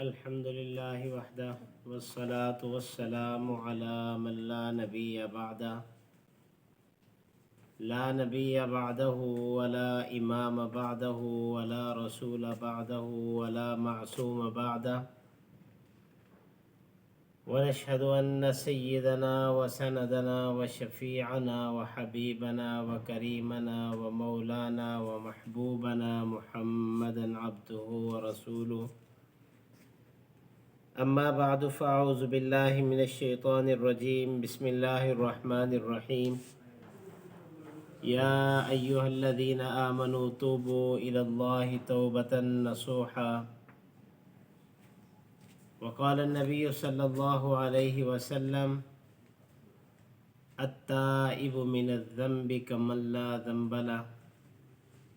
الحمد لله وحده والصلاة والسلام على من لا نبي بعده لا نبي بعده ولا إمام بعده ولا رسول بعده ولا معصوم بعده ونشهد أن سيدنا وسندنا وشفيعنا وحبيبنا وكريمنا ومولانا ومحبوبنا محمدا عبده ورسوله. أما بعد فأعوذ بالله من الشيطان الرجيم. بسم الله الرحمن الرحيم. يا أيها الذين آمنوا توبوا إلى الله توبة نصوحا. وقال النبي صلى الله عليه وسلم: التائب من الذنب كمن لا ذنب له،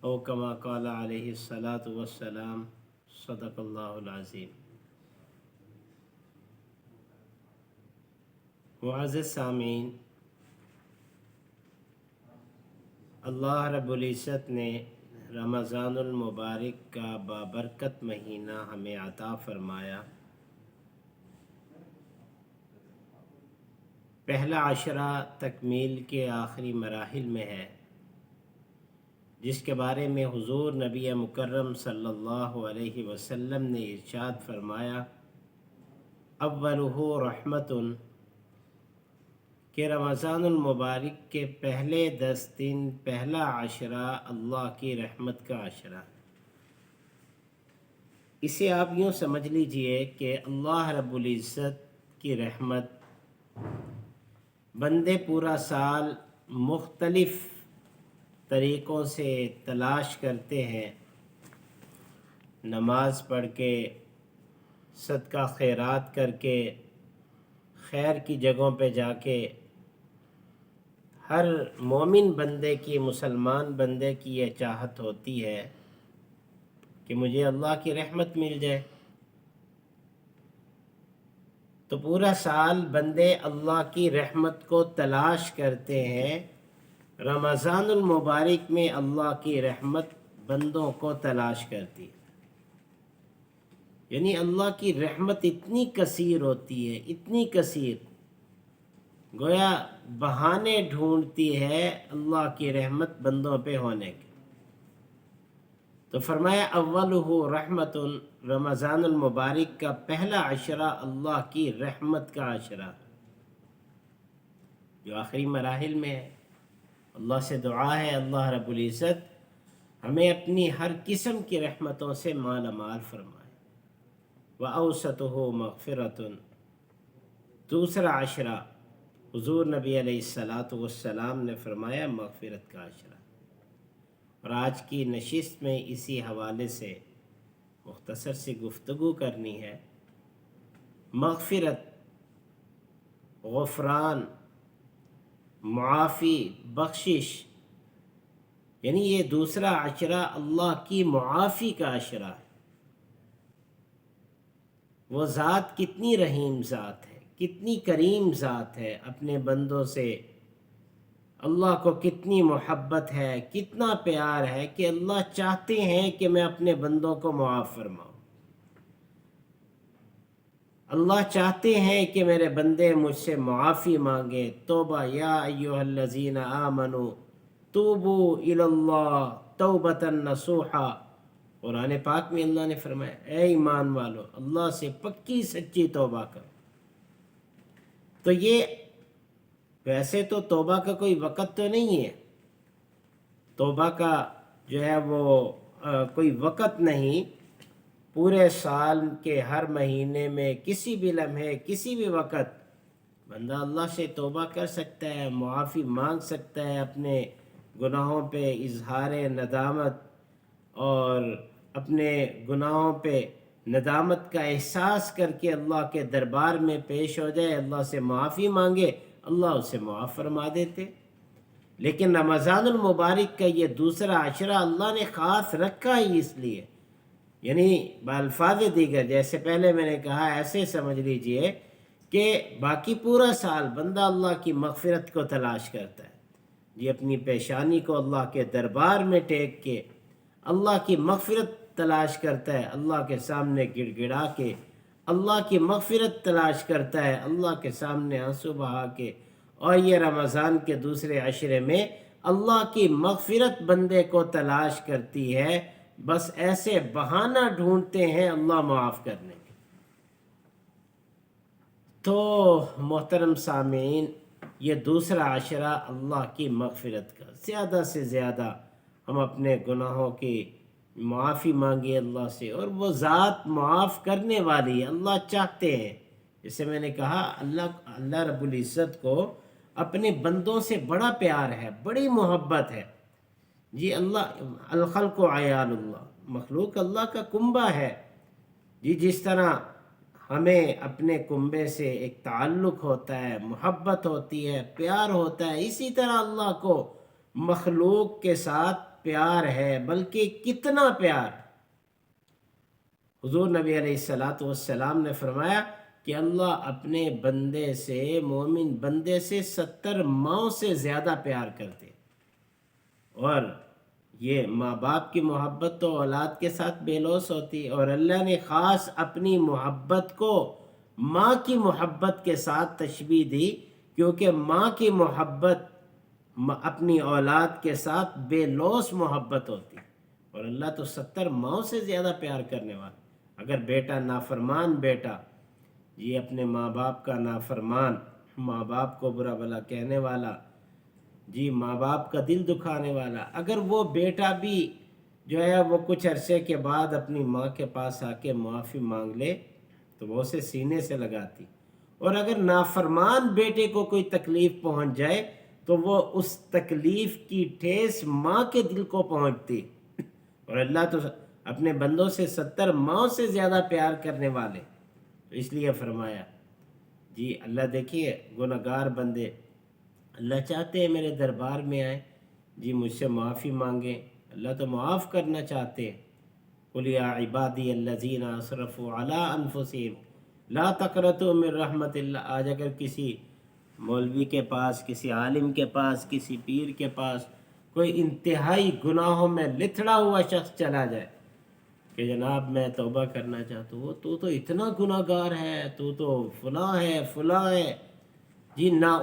أو كما قال عليه الصلاة والسلام. صدق الله العظيم. معزز سامعین، اللہ رب العزت نے رمضان المبارک کا بابرکت مہینہ ہمیں عطا فرمایا۔ پہلا عشرہ تکمیل کے آخری مراحل میں ہے، جس کے بارے میں حضور نبی مکرم صلی اللہ علیہ وسلم نے ارشاد فرمایا: اولہ رحمت، کہ رمضان المبارک کے پہلے 10 دن، پہلا عشرہ اللہ کی رحمت کا عشرہ۔ اسے آپ یوں سمجھ لیجئے کہ اللہ رب العزت کی رحمت بندے پورا سال مختلف طریقوں سے تلاش کرتے ہیں، نماز پڑھ کے، صدقہ خیرات کر کے، خیر کی جگہوں پہ جا کے۔ ہر مومن بندے کی، مسلمان بندے کی یہ چاہت ہوتی ہے کہ مجھے اللہ کی رحمت مل جائے۔ تو پورا سال بندے اللہ کی رحمت کو تلاش کرتے ہیں، رمضان المبارک میں اللہ کی رحمت بندوں کو تلاش کرتی ہے۔ یعنی اللہ کی رحمت اتنی کثیر ہوتی ہے، اتنی کثیر، گویا بہانے ڈھونڈتی ہے اللہ کی رحمت بندوں پہ ہونے کے۔ تو فرمایا اولہ رحمت، رمضان المبارک کا پہلا عشرہ اللہ کی رحمت کا عشرہ، جو آخری مراحل میں ہے۔ اللہ سے دعا ہے اللہ رب العزت ہمیں اپنی ہر قسم کی رحمتوں سے مالا مال فرمائے۔ وَأَوْسَطُهُ مَغْفِرَةٌ، دوسرا عشرہ حضور نبی علیہ السلام نے فرمایا مغفرت کا عشرہ۔ اور آج کی نشست میں اسی حوالے سے مختصر سی گفتگو کرنی ہے۔ مغفرت، غفران، معافی، بخشش، یعنی یہ دوسرا عشرہ اللہ کی معافی کا عشرہ ہے۔ وہ ذات کتنی رحیم ذات ہے، کتنی کریم ذات ہے، اپنے بندوں سے اللہ کو کتنی محبت ہے، کتنا پیار ہے کہ اللہ چاہتے ہیں کہ میں اپنے بندوں کو معاف فرماؤں۔ اللہ چاہتے ہیں کہ میرے بندے مجھ سے معافی مانگے۔ توبہ، یا ایھا الذین آمنوا توبوا الی اللہ توبۃ نصوحا۔ قرآن پاک میں اللہ نے فرمایا اے ایمان والو، اللہ سے پکی سچی توبہ کرو۔ تو یہ ویسے تو توبہ کا کوئی وقت تو نہیں ہے، توبہ کا جو ہے وہ کوئی وقت نہیں، پورے سال کے ہر مہینے میں کسی بھی لمحے، کسی بھی وقت بندہ اللہ سے توبہ کر سکتا ہے، معافی مانگ سکتا ہے، اپنے گناہوں پہ اظہار ندامت اور اپنے گناہوں پہ ندامت کا احساس کر کے اللہ کے دربار میں پیش ہو جائے، اللہ سے معافی مانگے، اللہ اسے معاف فرما دیتے۔ لیکن رمضان المبارک کا یہ دوسرا عشرہ اللہ نے خاص رکھا ہی اس لیے، یعنی بالفاظ دیگر جیسے پہلے میں نے کہا، ایسے سمجھ لیجئے کہ باقی پورا سال بندہ اللہ کی مغفرت کو تلاش کرتا ہے، یہ اپنی پیشانی کو اللہ کے دربار میں ٹیک کے اللہ کی مغفرت تلاش کرتا ہے، اللہ کے سامنے گڑ گڑا کے اللہ کی مغفرت تلاش کرتا ہے اللہ کے سامنے آنسو بہا کے، اور یہ رمضان کے دوسرے عشرے میں اللہ کی مغفرت بندے کو تلاش کرتی ہے، بس ایسے بہانہ ڈھونڈتے ہیں اللہ معاف کرنے کے۔ تو محترم سامعین، یہ دوسرا عشرہ اللہ کی مغفرت کا، زیادہ سے زیادہ ہم اپنے گناہوں کی معافی مانگے اللہ سے، اور وہ ذات معاف کرنے والی ہے۔ اللہ چاہتے ہیں، جیسے میں نے کہا، اللہ رب العزت کو اپنے بندوں سے بڑا پیار ہے، بڑی محبت ہے جی۔ اللہ الخلق عیال اللہ، مخلوق اللہ کا کنبہ ہے جی۔ جس طرح ہمیں اپنے کنبے سے ایک تعلق ہوتا ہے، محبت ہوتی ہے، پیار ہوتا ہے، اسی طرح اللہ کو مخلوق کے ساتھ پیار ہے، بلکہ کتنا پیار۔ حضور نبی علیہ السلام نے فرمایا کہ اللہ اپنے بندے سے، مومن بندے سے 70 ماؤں سے زیادہ پیار کرتے، اور یہ ماں باپ کی محبت تو اولاد کے ساتھ بے لوث ہوتی، اور اللہ نے خاص اپنی محبت کو ماں کی محبت کے ساتھ تشبیہ دی، کیونکہ ماں کی محبت اپنی اولاد کے ساتھ بے لوث محبت ہوتی، اور اللہ تو 70 ماؤں سے زیادہ پیار کرنے والا۔ اگر بیٹا نافرمان بیٹا، یہ اپنے ماں باپ کا نافرمان، ماں باپ کو برا بھلا کہنے والا جی، ماں باپ کا دل دکھانے والا، اگر وہ بیٹا بھی جو ہے وہ کچھ عرصے کے بعد اپنی ماں کے پاس آ کے معافی مانگ لے تو وہ اسے سینے سے لگاتی، اور اگر نافرمان بیٹے کو کوئی تکلیف پہنچ جائے تو وہ اس تکلیف کی ٹھیس ماں کے دل کو پہنچتی، اور اللہ تو اپنے بندوں سے 70 ماؤں سے زیادہ پیار کرنے والے، تو اس لیے فرمایا جی۔ اللہ دیکھیے، گناہگار بندے اللہ چاہتے ہیں میرے دربار میں آئیں جی، مجھ سے معافی مانگیں، اللہ تو معاف کرنا چاہتے ہیں۔ قُلْ يَا عِبَادِيَ الَّذِينَ أَسْرَفُوا عَلَىٰ أَنفُسِهِمْ لَا تَقْنَطُوا مِن رَحْمَتِ اللَّهِ۔ آج اگر کسی مولوی کے پاس، کسی عالم کے پاس، کسی پیر کے پاس کوئی انتہائی گناہوں میں لتھڑا ہوا شخص چلا جائے کہ جناب میں توبہ کرنا چاہتا ہوں، تو اتنا گناہ گار ہے، تو فلاں ہے فلاں ہے جی، نا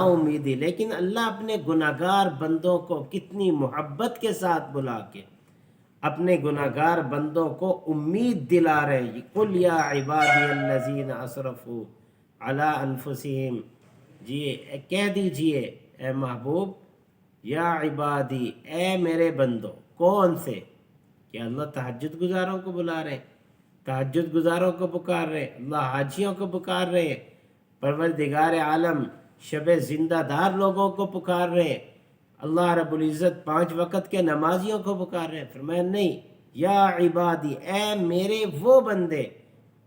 امیدی۔ لیکن اللہ اپنے گناہگار بندوں کو کتنی محبت کے ساتھ بلا کے اپنے گناہگار بندوں کو امید دلا رہے ہیں۔ قُلْ يَا عِبَادِيَ الَّذِينَ أَسْرَفُوا عَلَىٰ أَنفُسِهِمْ، جی کہہ دیجئے اے محبوب، یا عبادی، اے میرے بندوں۔ کون سے؟ کہ اللہ تہجد گزاروں کو بلا رہے ہیں، تہجد گزاروں کو پکار رہے ہیں، اللہ حاجیوں کو پکار رہے ہیں، پروردگار عالم شب زندہ دار لوگوں کو پکار رہے ہیں، اللہ رب العزت 5 وقت کے نمازیوں کو پکار رہے ہیں۔ فرمایا نہیں، یا عبادی، اے میرے وہ بندے،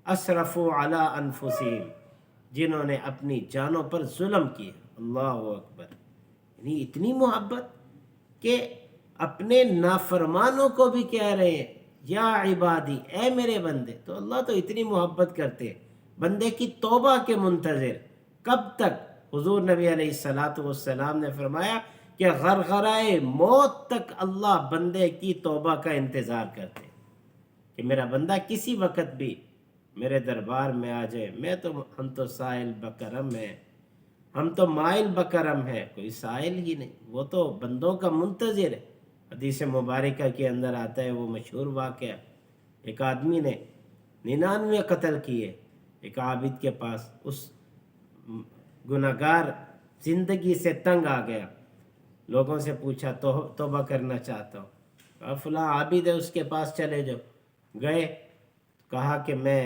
اسرفوا علی انفسہم، جنہوں نے اپنی جانوں پر ظلم کیا۔ اللہ اکبر، یعنی اتنی محبت کہ اپنے نافرمانوں کو بھی کہہ رہے ہیں یا عبادی، اے میرے بندے۔ تو اللہ تو اتنی محبت کرتے ہیں، بندے کی توبہ کے منتظر۔ کب تک؟ حضور نبی علیہ السلام نے فرمایا کہ غرغرائے موت تک اللہ بندے کی توبہ کا انتظار کرتے، کہ میرا بندہ کسی وقت بھی میرے دربار میں آ جائے۔ ہم تو سائل بکرم ہیں، ہم تو مائل بکرم ہے، کوئی سائل ہی نہیں، وہ تو بندوں کا منتظر ہے۔ حدیث مبارکہ کے اندر آتا ہے وہ مشہور واقعہ، ایک آدمی نے 99 قتل کیے ایک عابد کے پاس، اس گناہگار زندگی سے تنگ آ گیا، لوگوں سے پوچھا توبہ کرنا چاہتا ہوں، کہا فلاں عابد ہے اس کے پاس چلے جاؤ۔ گئے، کہا کہ میں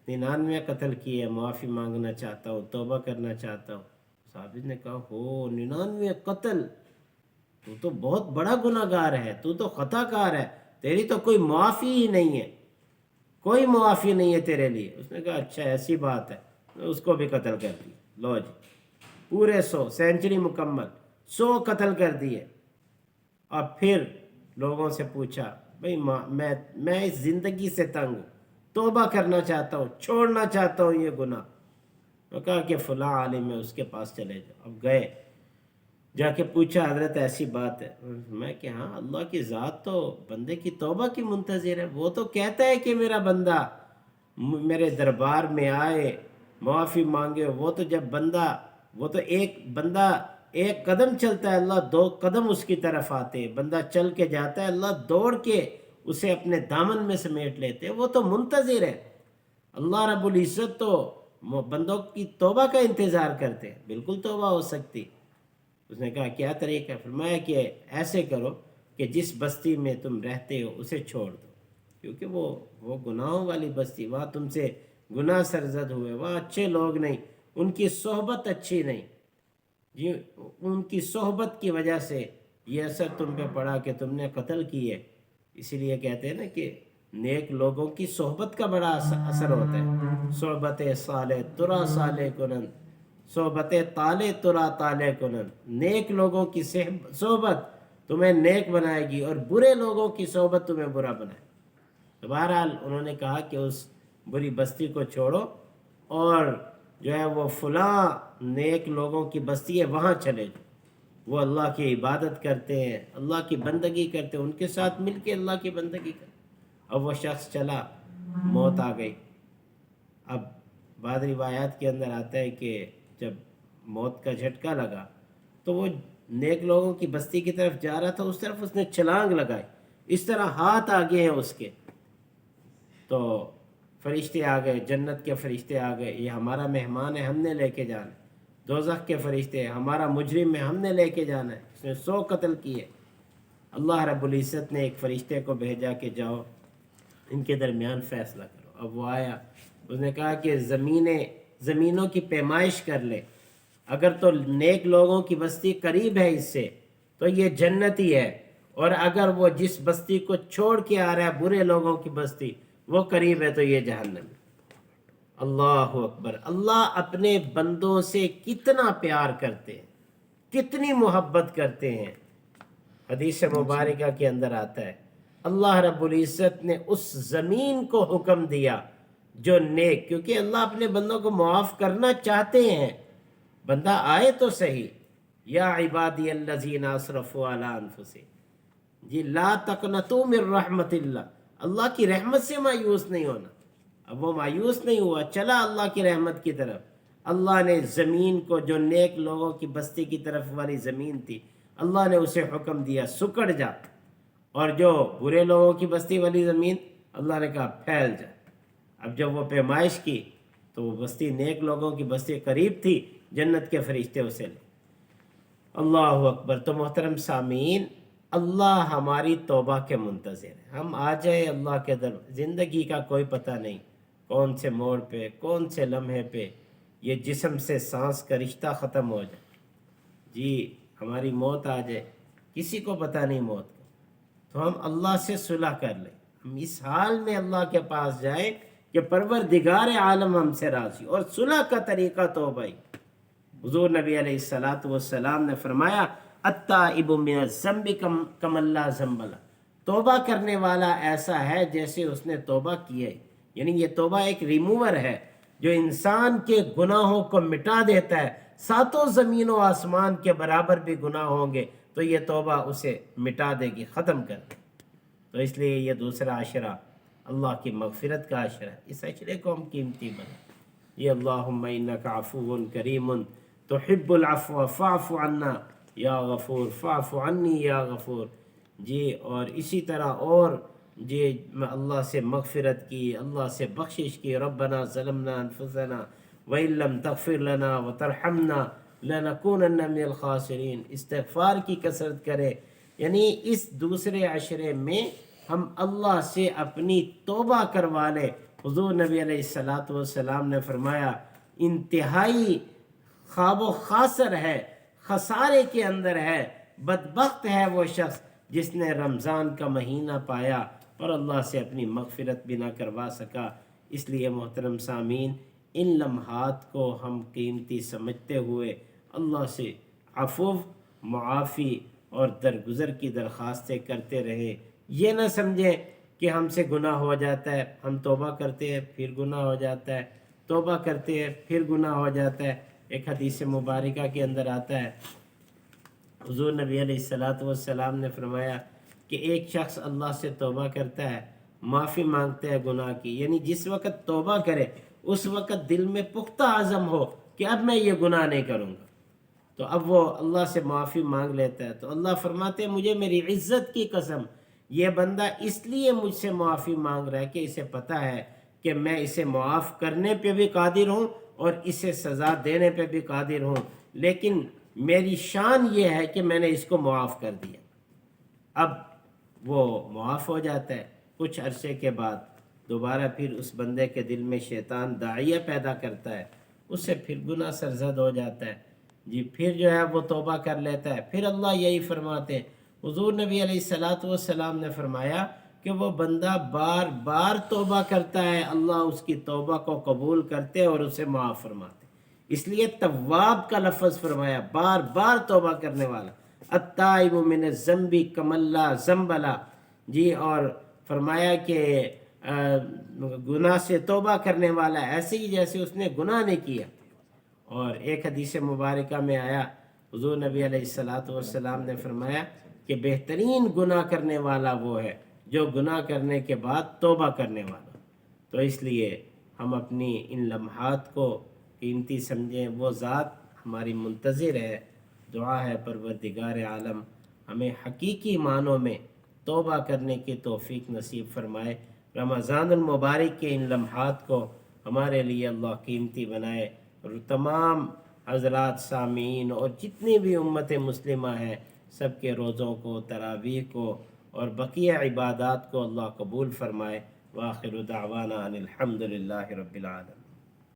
99 قتل کیے، معافی مانگنا چاہتا ہوں، توبہ کرنا چاہتا ہوں۔ عابد نے کہا، ہو 99 قتل، تو بہت بڑا گناہ گار ہے، تو خطا کار ہے، تیری تو کوئی معافی ہی نہیں ہے، کوئی معافی نہیں ہے تیرے لیے۔ اس نے کہا اچھا ایسی بات ہے، اس کو بھی قتل کر دی۔ لو جی، پورے 100 سینچری مکمل 100 قتل کر دیے۔ اور پھر لوگوں سے پوچھا، بھئی میں اس زندگی سے تنگ ہوں، توبہ کرنا چاہتا ہوں، چھوڑنا چاہتا ہوں یہ گناہ۔ تو کہا کہ فلاں عالم ہے، اس کے پاس چلے جاؤ۔ اب گئے، جا کے پوچھا حضرت ایسی بات ہے، میں کہ ہاں اللہ کی ذات تو بندے کی توبہ کی منتظر ہے، وہ تو کہتا ہے کہ میرا بندہ میرے دربار میں آئے معافی مانگے، وہ تو جب بندہ وہ تو ایک بندہ ایک قدم چلتا ہے اللہ 2 قدم اس کی طرف آتے، بندہ چل کے جاتا ہے اللہ دوڑ کے اسے اپنے دامن میں سمیٹ لیتے، وہ تو منتظر ہے۔ اللہ رب العزت تو بندوں کی توبہ کا انتظار کرتے ہیں، بالکل توبہ ہو سکتی۔ اس نے کہا کیا طریقہ ہے؟ فرمایا کہ ایسے کرو کہ جس بستی میں تم رہتے ہو اسے چھوڑ دو، کیونکہ وہ گناہوں والی بستی، وہاں تم سے گناہ سرزد ہوئے، وہاں اچھے لوگ نہیں، ان کی صحبت اچھی نہیں، جی ان کی صحبت کی وجہ سے یہ اثر تم پہ پڑا کہ تم نے قتل کیے۔ اسی لیے کہتے ہیں نا کہ نیک لوگوں کی صحبت کا بڑا اثر ہوتا ہے۔ صحبت صالح ترا صالح کنن، صحبت طالع ترا طالع کنن، نیک لوگوں کی صحبت تمہیں نیک بنائے گی اور برے لوگوں کی صحبت تمہیں برا بنائے۔ تو بہرحال انہوں نے کہا کہ اس بری بستی کو چھوڑو اور جو ہے وہ فلاں نیک لوگوں کی بستی ہے وہاں چلے جاؤ، وہ اللہ کی عبادت کرتے ہیں، اللہ کی بندگی کرتے ہیں، ان کے ساتھ مل کے اللہ کی بندگی کرتے۔ اب وہ شخص چلا، موت آ گئی۔ اب بعض روایات کے اندر آتا ہے کہ جب موت کا جھٹکا لگا تو وہ نیک لوگوں کی بستی کی طرف جا رہا تھا، اس طرف اس نے چھلانگ لگائی، اس طرح ہاتھ آگے ہیں اس کے، تو فرشتے آ گئے، جنت کے فرشتے آ گئے، یہ ہمارا مہمان ہے، ہم نے لے کے جانا ہے۔ دوزخ کے فرشتے، ہمارا مجرم ہے، ہم نے لے کے جانا ہے، اس نے 100 قتل کیے۔ اللہ رب العزت نے ایک فرشتے کو بھیجا کہ جاؤ ان کے درمیان فیصلہ کرو۔ اب وہ آیا، اس نے کہا کہ زمینوں کی پیمائش کر لے، اگر تو نیک لوگوں کی بستی قریب ہے اس سے تو یہ جنتی ہے، اور اگر وہ جس بستی کو چھوڑ کے آ رہا ہے برے لوگوں کی بستی وہ قریب ہے تو یہ جہنم ہے۔ اللہ اکبر! اللہ اپنے بندوں سے کتنا پیار کرتے ہیں، کتنی محبت کرتے ہیں۔ حدیث مبارکہ کے اندر آتا ہے اللہ رب العزت نے اس زمین کو حکم دیا جو نیک، کیونکہ اللہ اپنے بندوں کو معاف کرنا چاہتے ہیں، بندہ آئے تو صحیح۔ یا عبادی الذین اسرفوا علی انفسہم، جی لا تقنطوا من رحمت اللہ، اللہ کی رحمت سے مایوس نہیں ہونا۔ اب وہ مایوس نہیں ہوا، چلا اللہ کی رحمت کی طرف۔ اللہ نے زمین کو، جو نیک لوگوں کی بستی کی طرف والی زمین تھی، اللہ نے اسے حکم دیا سکڑ جا، اور جو برے لوگوں کی بستی والی زمین اللہ نے کہا پھیل جا۔ اب جب وہ پیمائش کی تو وہ بستی نیک لوگوں کی بستی قریب تھی، جنت کے فرشتے اسے لے۔ اللہ اکبر! تو محترم سامعین، اللہ ہماری توبہ کے منتظر ہے، ہم آ جائے اللہ کے در۔ زندگی کا کوئی پتہ نہیں کون سے موڑ پہ، کون سے لمحے پہ یہ جسم سے سانس کا رشتہ ختم ہو جائے، جی ہماری موت آ جائے، کسی کو پتہ نہیں موت کا۔ تو ہم اللہ سے صلح کر لیں، ہم اس حال میں اللہ کے پاس جائیں کہ پروردگار عالم ہم سے راضی، اور صلح کا طریقہ توبہ ہی۔ حضور نبی علیہ السلام نے فرمایا التائب من الذنب کمن لا ذنب لہ، توبہ کرنے والا ایسا ہے جیسے اس نے توبہ کی ہے، یعنی یہ توبہ ایک ریموور ہے جو انسان کے گناہوں کو مٹا دیتا ہے۔ 7 زمین و آسمان کے برابر بھی گناہ ہوں گے تو یہ توبہ اسے مٹا دے گی، ختم کر دے گی۔ تو اس لیے یہ دوسرا عشرہ اللہ کی مغفرت کا عشرہ ہے، اس عشرے کو ہم قیمتی بنائیں۔ یہ اللہم انک عفو کریم تحب العفو فاعف عنا یا غفور فاعف عنی یا غفور، جی اور اسی طرح اور جی اللہ سے مغفرت کی، اللہ سے بخشش کی۔ ربنا ظلمنا انفسنا وان لم تغفر لنا وترحمنا لنکونن من الخاسرین، استغفار کی کثرت کرے، یعنی اس دوسرے عشرے میں ہم اللہ سے اپنی توبہ کروا لیں۔ حضور نبی علیہ السلام نے فرمایا انتہائی خواب و خاسر ہے، خسارے کے اندر ہے، بدبخت ہے وہ شخص جس نے رمضان کا مہینہ پایا اور اللہ سے اپنی مغفرت بھی نہ کروا سکا۔ اس لیے محترم سامعین، ان لمحات کو ہم قیمتی سمجھتے ہوئے اللہ سے عفو، معافی اور درگزر کی درخواستیں کرتے رہیں۔ یہ نہ سمجھیں کہ ہم سے گناہ ہو جاتا ہے، ہم توبہ کرتے ہیں پھر گناہ ہو جاتا ہے، توبہ کرتے ہیں پھر گناہ ہو جاتا ہے۔ ایک حدیث مبارکہ کے اندر آتا ہے حضور نبی علیہ السلام نے فرمایا کہ ایک شخص اللہ سے توبہ کرتا ہے، معافی مانگتے ہیں گناہ کی، یعنی جس وقت توبہ کرے اس وقت دل میں پختہ عزم ہو کہ اب میں یہ گناہ نہیں کروں گا، تو اب وہ اللہ سے معافی مانگ لیتا ہے۔ تو اللہ فرماتے ہیں مجھے میری عزت کی قسم، یہ بندہ اس لیے مجھ سے معافی مانگ رہا ہے کہ اسے پتہ ہے کہ میں اسے معاف کرنے پہ بھی قادر ہوں اور اسے سزا دینے پہ بھی قادر ہوں، لیکن میری شان یہ ہے کہ میں نے اس کو معاف کر دیا۔ اب وہ معاف ہو جاتا ہے، کچھ عرصے کے بعد دوبارہ پھر اس بندے کے دل میں شیطان داعیہ پیدا کرتا ہے، اس سے پھر گناہ سرزد ہو جاتا ہے، جی پھر جو ہے وہ توبہ کر لیتا ہے۔ پھر اللہ یہی فرماتے ہیں، حضور نبی علیہ السلام نے فرمایا کہ وہ بندہ بار بار توبہ کرتا ہے، اللہ اس کی توبہ کو قبول کرتے اور اسے معاف فرماتے، اس لیے تواب کا لفظ فرمایا، بار بار توبہ کرنے والا، التائب من الذنب کمن لا ذنب له، جی اور فرمایا کہ گناہ سے توبہ کرنے والا ایسے ہی جیسے اس نے گناہ نہیں کیا۔ اور ایک حدیث مبارکہ میں آیا، حضور نبی علیہ السلام نے فرمایا کہ بہترین گناہ کرنے والا وہ ہے جو گناہ کرنے کے بعد توبہ کرنے والا۔ تو اس لیے ہم اپنی ان لمحات کو قیمتی سمجھیں، وہ ذات ہماری منتظر ہے۔ دعا ہے پروردگار عالم ہمیں حقیقی معنوں میں توبہ کرنے کی توفیق نصیب فرمائے، رمضان المبارک کے ان لمحات کو ہمارے لیے اللہ قیمتی بنائے، اور تمام حضرات سامعین اور جتنی بھی امت مسلمہ ہیں سب کے روزوں کو، تراویح کو اور بقیہ عبادات کو اللہ قبول فرمائے۔ وآخر دعوانا ان الحمد للہ رب العالمین۔